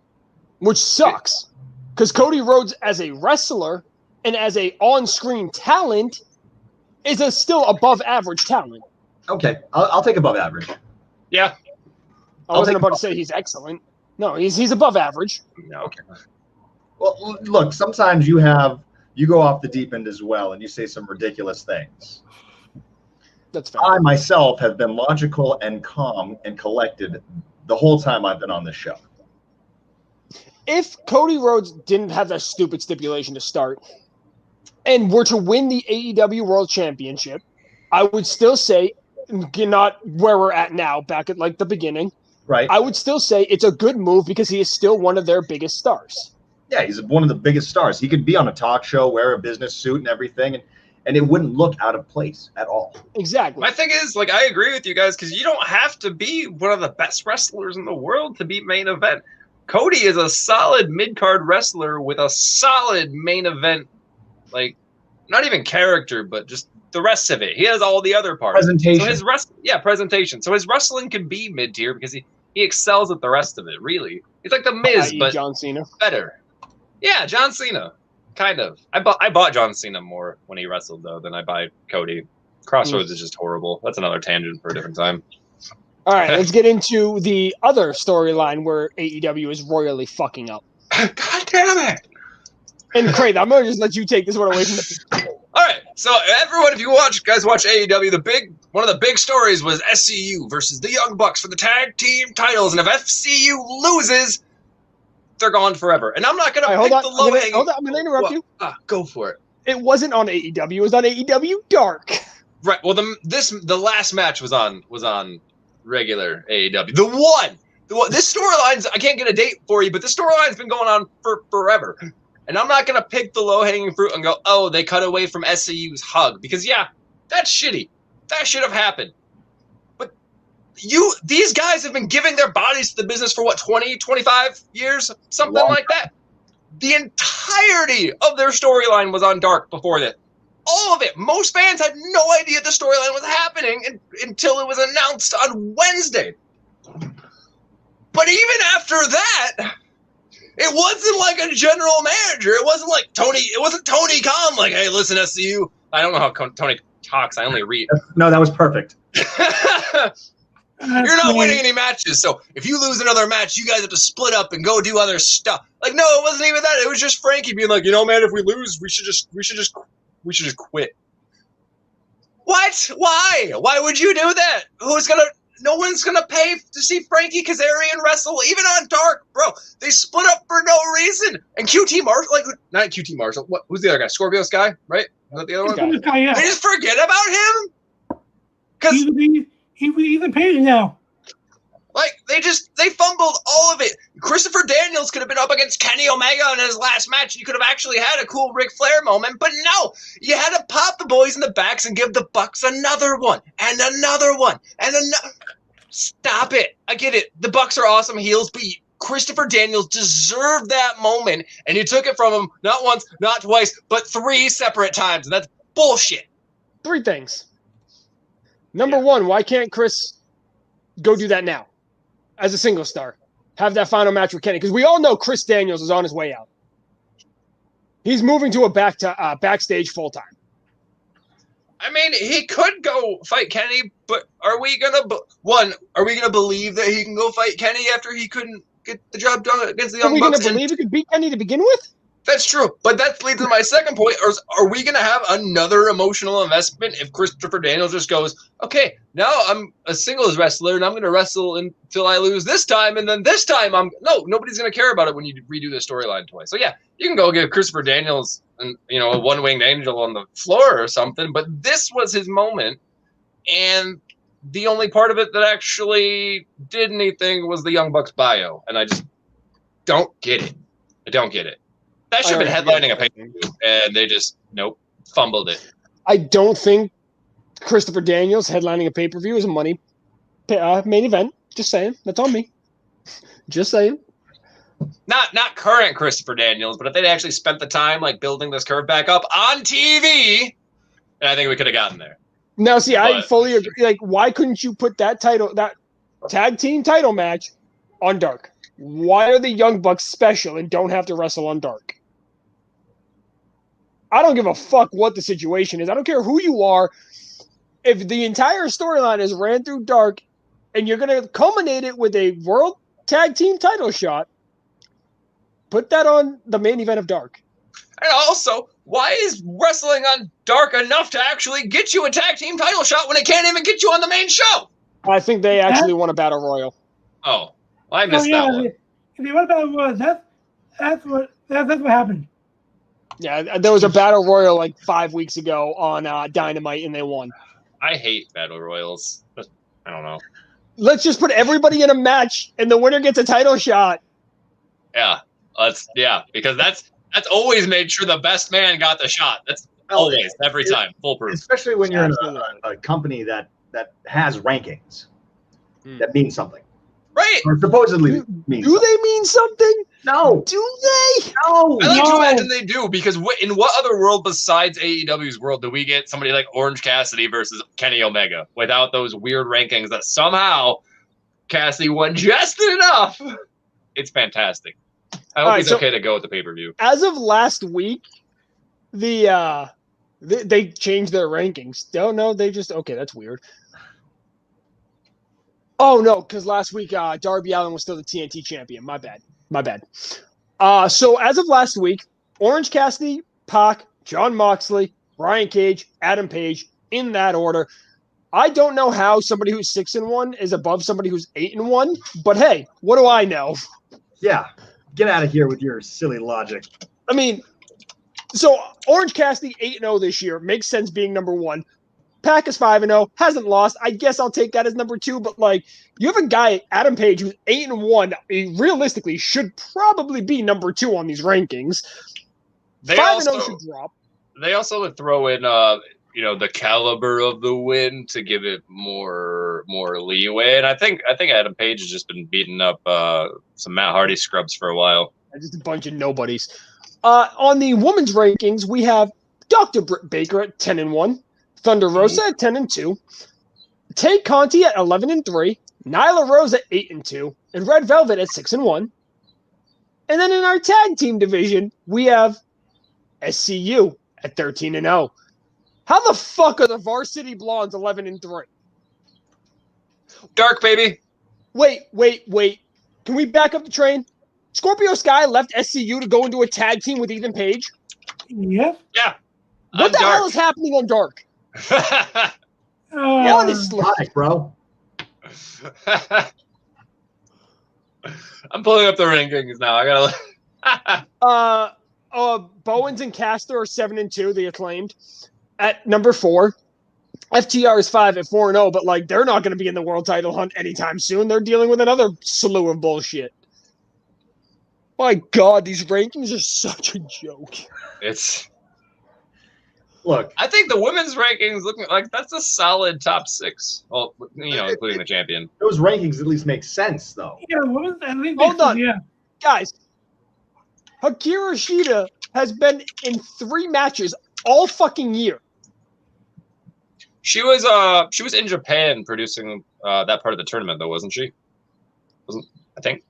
Which sucks. Because Cody Rhodes as a wrestler and as a on-screen talent is a still above average talent. Okay, I'll take above average. Yeah. I wasn't about to say he's excellent. No, he's above average. No, okay. Well, look, sometimes you go off the deep end as well, and you say some ridiculous things. That's fair. I myself have been logical and calm and collected the whole time I've been on this show. If Cody Rhodes didn't have that stupid stipulation to start and were to win the AEW World Championship, I would still say, not where we're at now, back at like the beginning, Right. I would still say it's a good move because he is still one of their biggest stars. Yeah, he's one of the biggest stars. He could be on a talk show, wear a business suit and everything, and it wouldn't look out of place at all. Exactly. My thing is, like, I agree with you guys because you don't have to be one of the best wrestlers in the world to be main event. Cody is a solid mid-card wrestler with a solid main event, like, not even character, but just the rest of it. He has all the other parts. Presentation. So presentation. So his wrestling can be mid-tier because he excels at the rest of it, really. He's like the Miz, but John Cena. better. Yeah, John Cena. Kind of. I bought John Cena more when he wrestled, though, than I buy Cody. Crossroads is just horrible. That's another tangent for a different time. All right, let's get into the other storyline where AEW is royally fucking up. God damn it! And Craith, I'm gonna just let you take this one away from the. All right, so everyone, if you guys watch AEW, one of the big stories was SCU versus the Young Bucks for the tag team titles, and if SCU loses, they're gone forever. And I'm not gonna pick the low hanging. Hold on, I'm gonna interrupt you. Go for it. It wasn't on AEW. It was on AEW Dark. Right. Well, the last match was on regular AEW. The one. This storyline's, I can't get a date for you, but this storyline's been going on for forever. And I'm not going to pick the low-hanging fruit and go, oh, they cut away from SCU's hug. Because, yeah, that's shitty. That should have happened. But these guys have been giving their bodies to the business for, 20, 25 years? Something like that. The entirety of their storyline was on Dark before this. All of it. Most fans had no idea the storyline was happening until it was announced on Wednesday. But even after that, it wasn't like a general manager. It wasn't like Tony. It wasn't Tony Khan like, hey, listen, SCU. I don't know how Tony talks. I only read. No, that was perfect. You're not winning any matches, so if you lose another match, you guys have to split up and go do other stuff. Like, no, it wasn't even that. It was just Frankie being like, man, if we lose, we should just quit. What? Why? Why would you do that? No one's gonna pay to see Frankie Kazarian wrestle, even on Dark, bro. They split up for no reason. And QT Marshall, not QT Marshall. Who's the other guy? Scorpios guy, right? Is that the other one? Yeah. They just forget about him? Because he's a pain now. like they fumbled all of it. Christopher Daniels could have been up against Kenny Omega in his last match. You could have actually had a cool Ric Flair moment, but no, you had to pop the boys in the backs and give the Bucks another one and another one and another. Stop it! I get it. The Bucks are awesome heels, but Christopher Daniels deserved that moment, and you took it from him not once, not twice, but 3 separate times, and that's bullshit. 3 things. Number one, why can't Chris go do that now as a single star? Have that final match with Kenny, because we all know Chris Daniels is on his way out. He's moving to a backstage full time. I mean, he could go fight Kenny, but are we gonna believe that he can go fight Kenny after he couldn't get the job done against the Young Bucks? Are we gonna believe he could beat Kenny to begin with? That's true, but that leads to my second point. Are we going to have another emotional investment if Christopher Daniels just goes, okay, now I'm a singles wrestler and I'm going to wrestle until I lose this time, and then this time nobody's going to care about it when you redo the storyline twice. So yeah, you can go give Christopher Daniels a one-winged angel on the floor or something, but this was his moment, and the only part of it that actually did anything was the Young Bucks bio, and don't get it. I don't get it. That should have been headlining a pay-per-view, and they just fumbled it. I don't think Christopher Daniels headlining a pay-per-view is a money main event. Just saying. That's on me. Just saying. Not current Christopher Daniels, but if they'd actually spent the time like building this curve back up on TV, and I think we could have gotten there. Now, see, I fully agree. Like, why couldn't you put that tag team title match on Dark? Why are the Young Bucks special and don't have to wrestle on Dark? I don't give a fuck what the situation is. I don't care who you are. If the entire storyline is ran through Dark and you're going to culminate it with a World Tag Team title shot, put that on the main event of Dark. And also, why is wrestling on Dark enough to actually get you a tag team title shot when it can't even get you on the main show? I think they actually won a battle royal. Oh, well, I missed that one. If they won a battle royal, that's what happened. Yeah, there was a battle royal like 5 weeks ago on Dynamite, and they won. I hate battle royals. I don't know. Let's just put everybody in a match, and the winner gets a title shot. Yeah, because that's always made sure the best man got the shot. That's always, every time, foolproof. Especially when you're in a company that has rankings. That means something. Right. Or supposedly means Do they mean something? No. Do they? No. I like to imagine they do, because in what other world besides AEW's world do we get somebody like Orange Cassidy versus Kenny Omega without those weird rankings that somehow Cassidy won just enough? It's fantastic. I hope he's okay to go with the pay-per-view. As of last week, they changed their rankings. No, they just that's weird. Oh no, because last week Darby Allin was still the TNT champion. My bad. So as of last week, Orange Cassidy, Pac, Jon Moxley, Brian Cage, Adam Page, in that order. I don't know how somebody who's 6-1 is above somebody who's 8-1, but hey, what do I know? Yeah, get out of here with your silly logic. I mean, so Orange Cassidy 8-0 this year makes sense being number one. Pac is 5-0, hasn't lost. I guess I'll take that as number two. But like, you have a guy, Adam Page, who's 8-1. He realistically should probably be number two on these rankings. 5-0 should drop. They also would throw in, the caliber of the win to give it more leeway. And I think Adam Page has just been beating up some Matt Hardy scrubs for a while. Just a bunch of nobodies. On the women's rankings, we have Dr. Britt Baker at 10-1. Thunder Rosa at 10-2, Tay Conti at 11-3, Nyla Rose at 8-2, and Red Velvet at 6-1. And then in our tag team division, we have SCU at 13-0. How the fuck are the Varsity Blondes 11-3? Dark, baby. Wait. Can we back up the train? Scorpio Sky left SCU to go into a tag team with Ethan Page? Yes. Yeah. What the hell is happening on Dark? Honestly, bro. I'm pulling up the rankings now. I gotta. Bowens and Castor are 7-2. The Acclaimed at number 4. FTR is 5 at 4-0, but like they're not going to be in the world title hunt anytime soon. They're dealing with another slew of bullshit. My God, these rankings are such a joke. Look, I think the women's rankings look like that's a solid top 6. Well, including the champion. Those rankings at least make sense, though. Yeah, at least hold on, yeah. Guys. Hikaru Shida has been in 3 matches all fucking year. She was in Japan producing that part of the tournament, though, wasn't she? I think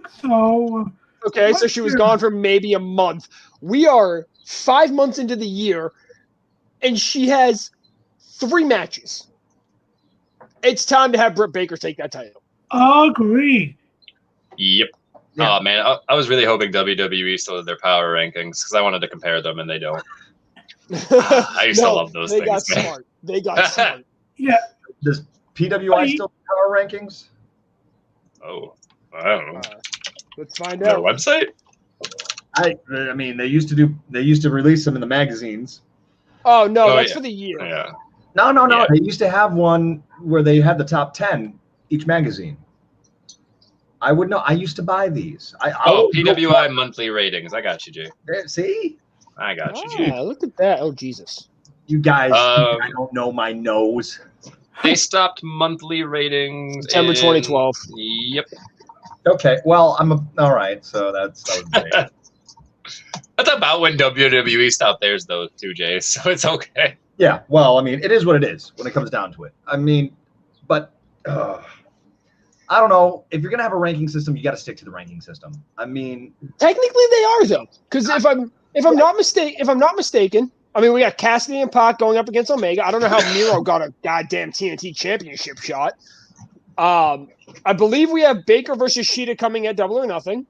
so. Okay, so she was gone for maybe a month. We are 5 months into the year, and she has 3 matches. It's time to have Britt Baker take that title. Agreed. Yep. Yeah. Oh, man. I was really hoping WWE still did their power rankings because I wanted to compare them, and they don't. I used to love those things, man. They got smart. Yeah. Does PWI still have power rankings? Oh, I don't know. Let's find Their out. website? I mean, they used to release them in the magazines. Oh, no, that's for the year. Yeah. No. Yeah. They used to have one where they had the top 10 each magazine. I would know. I used to buy these. PWI monthly ratings. I got you, Jay. See? I got you, Jay. Look at that. Oh, Jesus. You guys I don't know my nose. They stopped monthly ratings September 2012. Yep. Okay, well, all right. So that was great. That's about when WWE stopped theirs, though, too, Jay. So it's okay. Yeah, well, I mean, it is what it is when it comes down to it. I mean, but I don't know. If you're gonna have a ranking system, you got to stick to the ranking system. I mean, technically they are though, because if I'm not mistaken, I mean, we got Cassidy and Pac going up against Omega. I don't know how Miro got a goddamn TNT championship shot. I believe we have Baker versus Sheeta coming at Double or Nothing.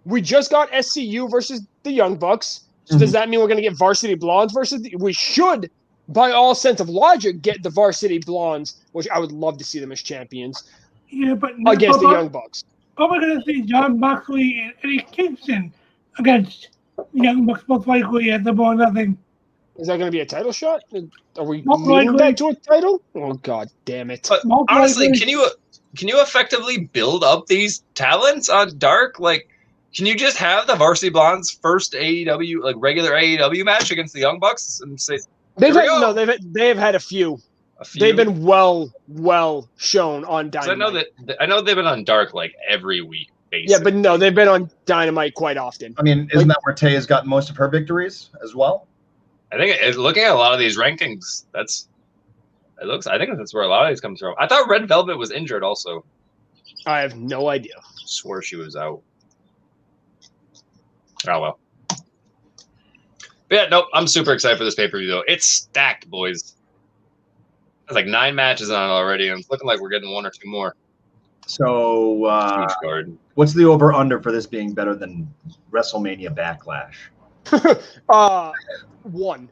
We just got SCU versus the Young Bucks. So does that mean we're going to get Varsity Blondes versus we should, by all sense of logic, get the Varsity Blondes, which I would love to see them as champions. Yeah, but against the Young Bucks. Probably going to see John Moxley and Eddie Kingston against the Young Bucks most likely at Double or Nothing. Is that going to be a title shot? Are we moving back to a title? Oh, God damn it. But honestly, can you effectively build up these talents on Dark? Like, can you just have the Varsity Blondes first AEW, like regular AEW match against the Young Bucks and say they've had a few. They've been well shown on Dynamite. I know they've been on Dark like every week, basically. Yeah, but no, they've been on Dynamite quite often. I mean, isn't that where Tay has gotten most of her victories as well? I think looking at a lot of these rankings, I think that's where a lot of these comes from. I thought Red Velvet was injured also. I have no idea. Swore she was out. Oh well. But yeah, nope. I'm super excited for this pay-per-view though. It's stacked, boys. There's like 9 matches on it already, and it's looking like we're getting 1 or 2 more. So, what's the over/under for this being better than WrestleMania Backlash? 1.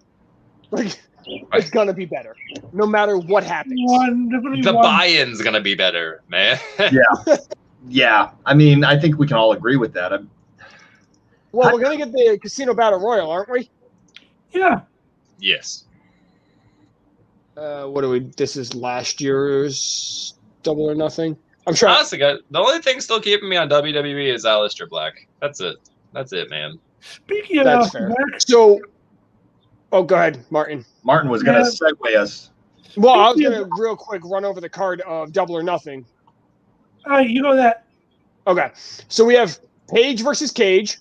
Like, it's gonna be better, no matter what happens. The buy-in's gonna be better, man. Yeah. I mean, I think we can all agree with that. Well, we're gonna get the Casino Battle Royal, aren't we? Yeah. Yes. What do we? This is last year's Double or Nothing. I'm sure. Honestly, guys, the only thing still keeping me on WWE is Aleister Black. That's it, man. Speaking of that's fair. So, go ahead, Martin. Martin was gonna segue us. Well, I was gonna real quick run over the card of Double or Nothing. You know that. Okay, so we have Page versus Cage.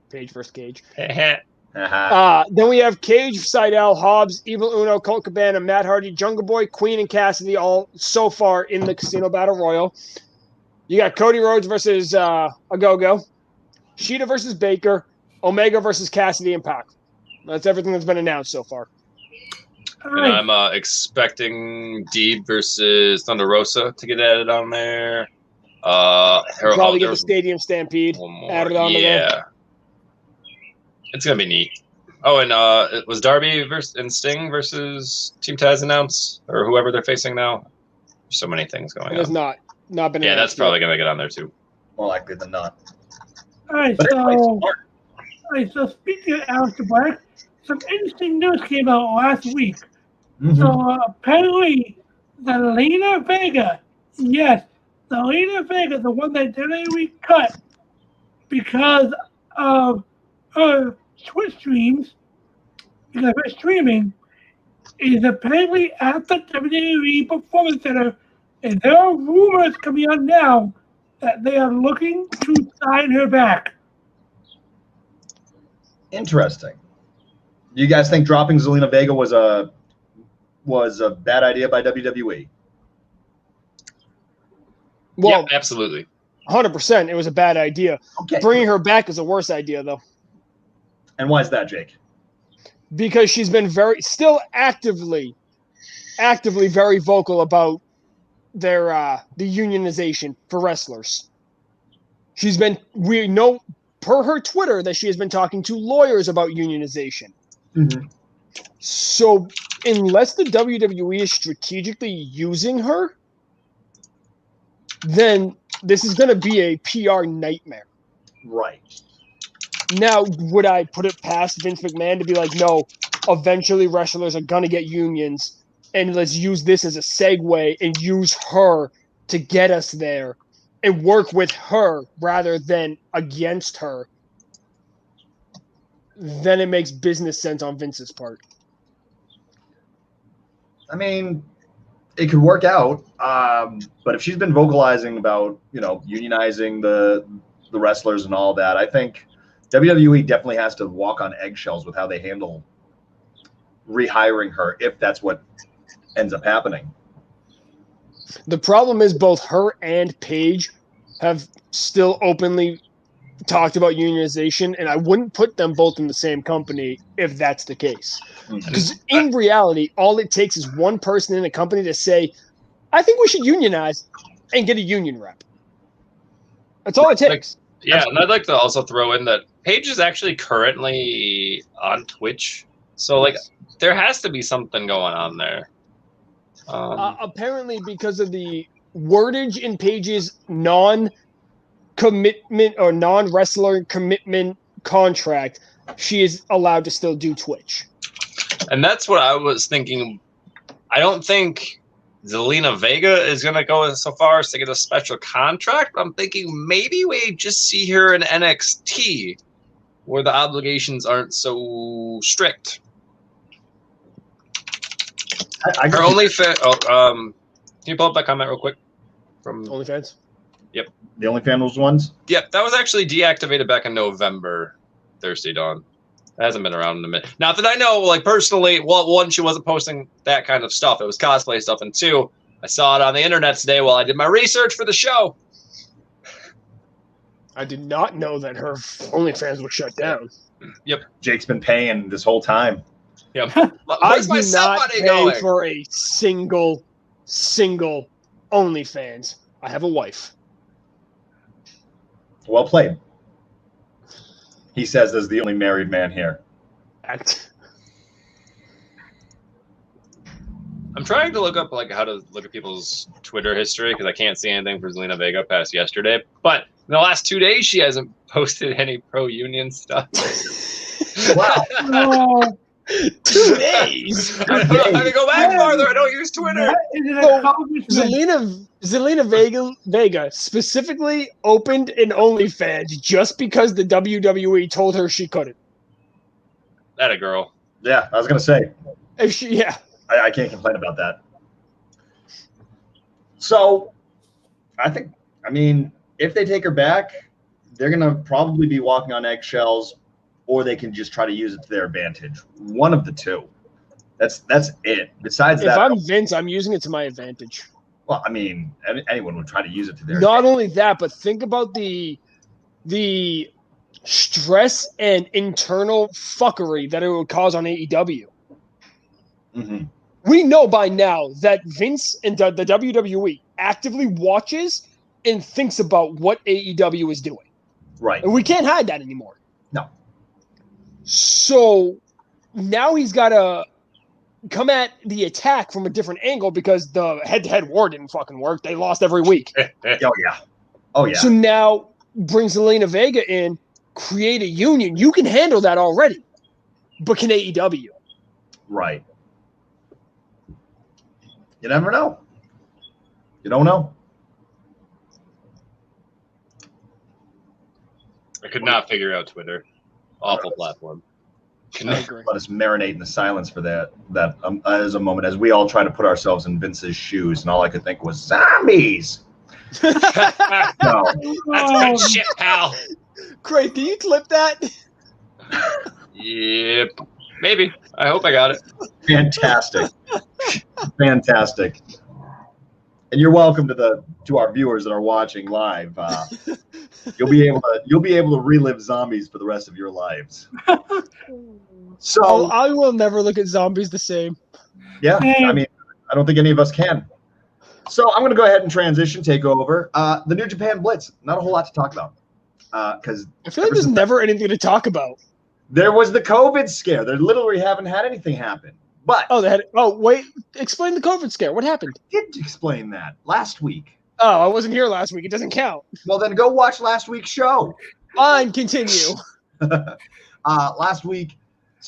Page versus Cage. Then we have Cage, Seidel, Hobbs, Evil Uno, Colt Cabana, Matt Hardy, Jungle Boy, Queen, and Cassidy all so far in the Casino Battle Royal. You got Cody Rhodes versus Agogo, Sheeta versus Baker, Omega versus Cassidy and Pac. That's everything that's been announced so far. And I'm expecting Deeb versus Thunder Rosa to get added on there. Probably get the Stadium Stampede added on there. Yeah. It's going to be neat. Oh, and it was Darby and Sting versus Team Taz announced, or whoever they're facing now. There's so many things going on. It's not been announced. Yeah, that's probably going to get on there too. More likely than not. All right, so speaking of Aleister Black, some interesting news came out last week. Mm-hmm. So apparently, the Lena Vega, the one that WWE cut because of her Twitch streams, because of her streaming, is apparently at the WWE Performance Center, and there are rumors coming out now that they are looking to sign her back. Interesting. Do you guys think dropping Zelina Vega was a bad idea by WWE? Well, yeah, absolutely. 100%. It was a bad idea. Okay. Bringing her back is a worse idea, though. And why is that, Jake? Because she's been still actively very vocal about their the unionization for wrestlers. We know per her Twitter that she has been talking to lawyers about unionization. Mm-hmm. So unless the WWE is strategically using her, then this is going to be a PR nightmare. Right. Now, would I put it past Vince McMahon to be like, no, eventually wrestlers are going to get unions, and let's use this as a segue and use her to get us there? and work with her rather than against her, then it makes business sense on Vince's part. I mean, it could work out, but if she's been vocalizing about, unionizing the wrestlers and all that, I think WWE definitely has to walk on eggshells with how they handle rehiring her, if that's what ends up happening. The problem is both her and Paige have still openly talked about unionization, and I wouldn't put them both in the same company if that's the case. Because in reality, all it takes is one person in a company to say, I think we should unionize, and get a union rep. That's all it takes. Yeah, and I'd like to also throw in that Paige is actually currently on Twitch. So, there has to be something going on there. Apparently, because of the wordage in Paige's non-commitment or non-wrestler commitment contract, she is allowed to still do Twitch. And that's what I was thinking. I don't think Zelina Vega is going to go so far as to get a special contract. I'm thinking maybe we just see her in NXT where the obligations aren't so strict. Her can you pull up that comment real quick? From OnlyFans? Yep. The OnlyFans ones? Yep, that was actually deactivated back in November, Thirsty Dawn. It hasn't been around in a minute. Not that I know, personally, one, she wasn't posting that kind of stuff. It was cosplay stuff. And two, I saw it on the internet today while I did my research for the show. I did not know that her OnlyFans was shut down. Yep. Jake's been paying this whole time. Yep. I do not pay for a single OnlyFans. I have a wife. Well played. He says as the only married man here. I'm trying to look up how to look at people's Twitter history because I can't see anything for Zelina Vega past yesterday. But in the last 2 days, she hasn't posted any pro-union stuff. Wow. 2 days. I can go back farther. I don't use Twitter. Zelina Vega specifically opened an OnlyFans just because the WWE told her she couldn't. That a girl. Yeah, I was gonna say. I can't complain about that. So, I mean, if they take her back, they're gonna probably be walking on eggshells, or they can just try to use it to their advantage. One of the two. That's it. Besides that, if I'm Vince, I'm using it to my advantage. Well, I mean, anyone would try to use it to their advantage. Not only advantage. that, but think about the stress and internal fuckery that it would cause on AEW. Mm-hmm. We know by now that Vince and the WWE actively watches and thinks about what AEW is doing. Right. And we can't hide that anymore. No. So now he's got to come at the attack from a different angle because the head-to-head war didn't fucking work. They lost every week. Oh, yeah. So now bring Zelina Vega in, create a union. You can handle that already. But can AEW? Right. You never know. You don't know. I could not figure out Twitter. Awful platform. Let us marinate in the silence for that as a moment as we all try to put ourselves in Vince's shoes, and all I could think was zombies. No. That's good shit, pal. Craith, can you clip that? Yep. Maybe. I hope I got it. Fantastic. Fantastic. And you're welcome to our viewers that are watching live. You'll be able to relive zombies for the rest of your lives. So I will never look at zombies the same. Yeah, I mean, I don't think any of us can. So I'm going to go ahead and take over. The New Japan Blitz. Not a whole lot to talk about because I feel like there's never anything to talk about. There was the COVID scare. They literally haven't had anything happen. But wait, explain the COVID scare. What happened? I did explain that last week. Oh, I wasn't here last week. It doesn't count. Well, then go watch last week's show. Fine, continue. Last week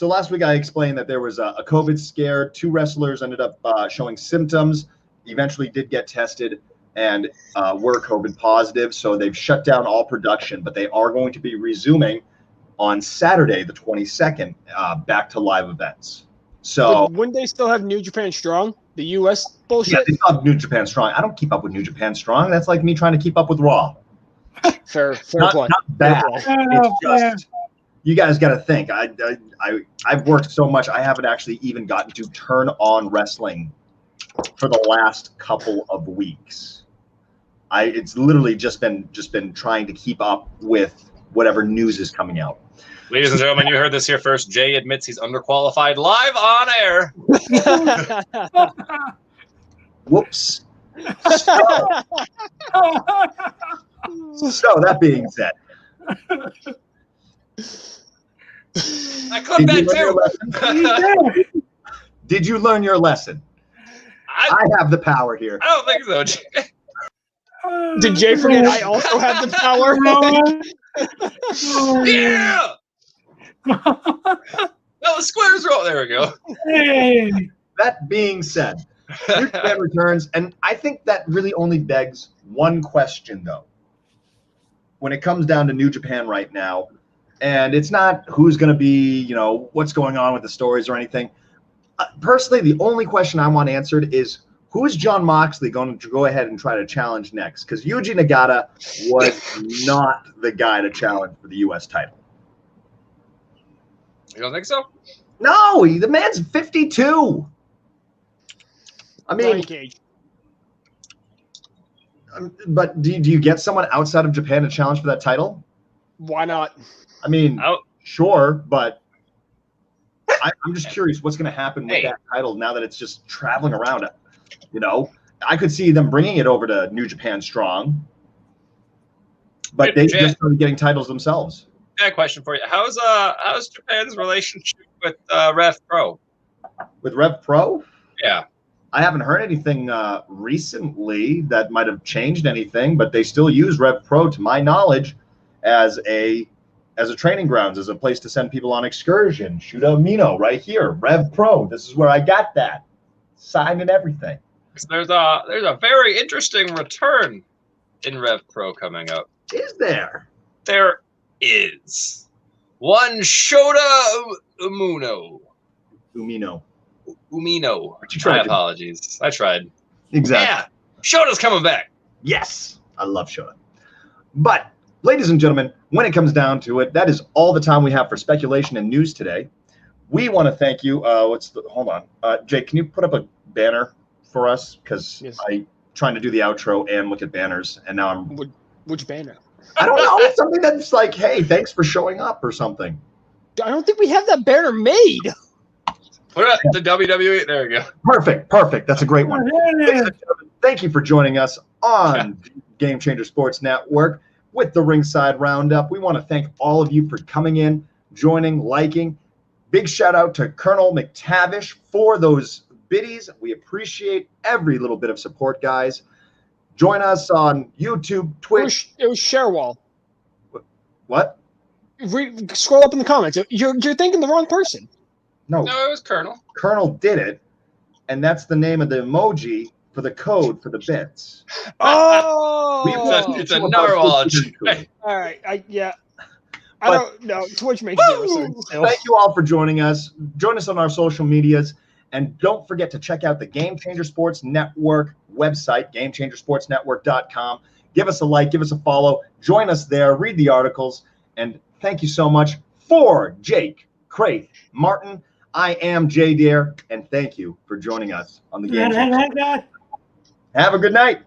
I explained that there was a COVID scare. 2 wrestlers ended up showing symptoms. Eventually did get tested. and were COVID positive. So they've shut down all production, but they are going to be resuming on Saturday, the 22nd, back to live events. So But wouldn't they still have New Japan Strong? The U.S. bullshit? yeah, they still have New Japan Strong. I don't keep up with New Japan Strong. That's like me trying to keep up with Raw. Fair Not play. bad. Fair play. It's just, you guys got to think. I've worked so much. I haven't actually even gotten to turn on wrestling for the last couple of weeks. It's literally just been trying to keep up with whatever news is coming out. Ladies and gentlemen, you heard this here first. Jay admits he's underqualified live on air. Whoops. So that being said, I clipped that too. Did you learn your lesson? I have the power here. I don't think so, Jay. Did Jay forget I also have the power? Yeah! No, the squares roll. There we go. Hey. That being said, New Japan returns, and I think that really only begs one question, though. When it comes down to New Japan right now, and it's not who's going to be, what's going on with the stories or anything. Personally, the only question I want answered is, who is Jon Moxley going to go ahead and try to challenge next? Because Yuji Nagata was not the guy to challenge for the U.S. title. You don't think so? No, the man's 52. I mean, but do you get someone outside of Japan to challenge for that title? Why not? I mean, sure, but I'm just curious what's going to happen with that title now that it's just traveling around. I could see them bringing it over to New Japan Strong, but they just started getting titles themselves. I got a question for you. How's Japan's relationship with Rev Pro? With Rev Pro? Yeah. I haven't heard anything recently that might have changed anything, but they still use Rev Pro, to my knowledge, as a training grounds, as a place to send people on excursion. Shoot a Mino right here, Rev Pro. This is where I got that. Signed and everything. There's a very interesting return in Rev Pro coming up. Is there? There is. One Shota Umino. My apologies. I tried. Exactly. Yeah. Shota's coming back. Yes. I love Shota. But, ladies and gentlemen, when it comes down to it, that is all the time we have for speculation and news today. We want to thank you. Hold on. Jake, can you put up a banner for us? Because I'm trying to do the outro and look at banners, and now I'm... Which banner? I don't know. Something that's like, hey, thanks for showing up or something. I don't think we have that banner made. Put up the WWE. There we go. Perfect. That's a great one. Thank you for joining us on Game Changer Sports Network with the Ringside Roundup. We want to thank all of you for coming in, joining, liking. Big shout out to Colonel McTavish for those biddies. We appreciate every little bit of support, guys. Join us on YouTube, Twitch. It was Sherwall. What? Scroll up in the comments. You're thinking the wrong person. No, it was Colonel. Colonel did it, and that's the name of the emoji for the code for the bits. Oh! It's a narwhal. All right. I don't know. Twitch makes zero sense. Thank you all for joining us. Join us on our social medias. And don't forget to check out the Game Changer Sports Network website, GameChangerSportsNetwork.com. Give us a like, give us a follow. Join us there. Read the articles. And thank you so much for Jake, Craith, Martin. I am Jay Dare, and thank you for joining us on the Game Changer. Have a good night.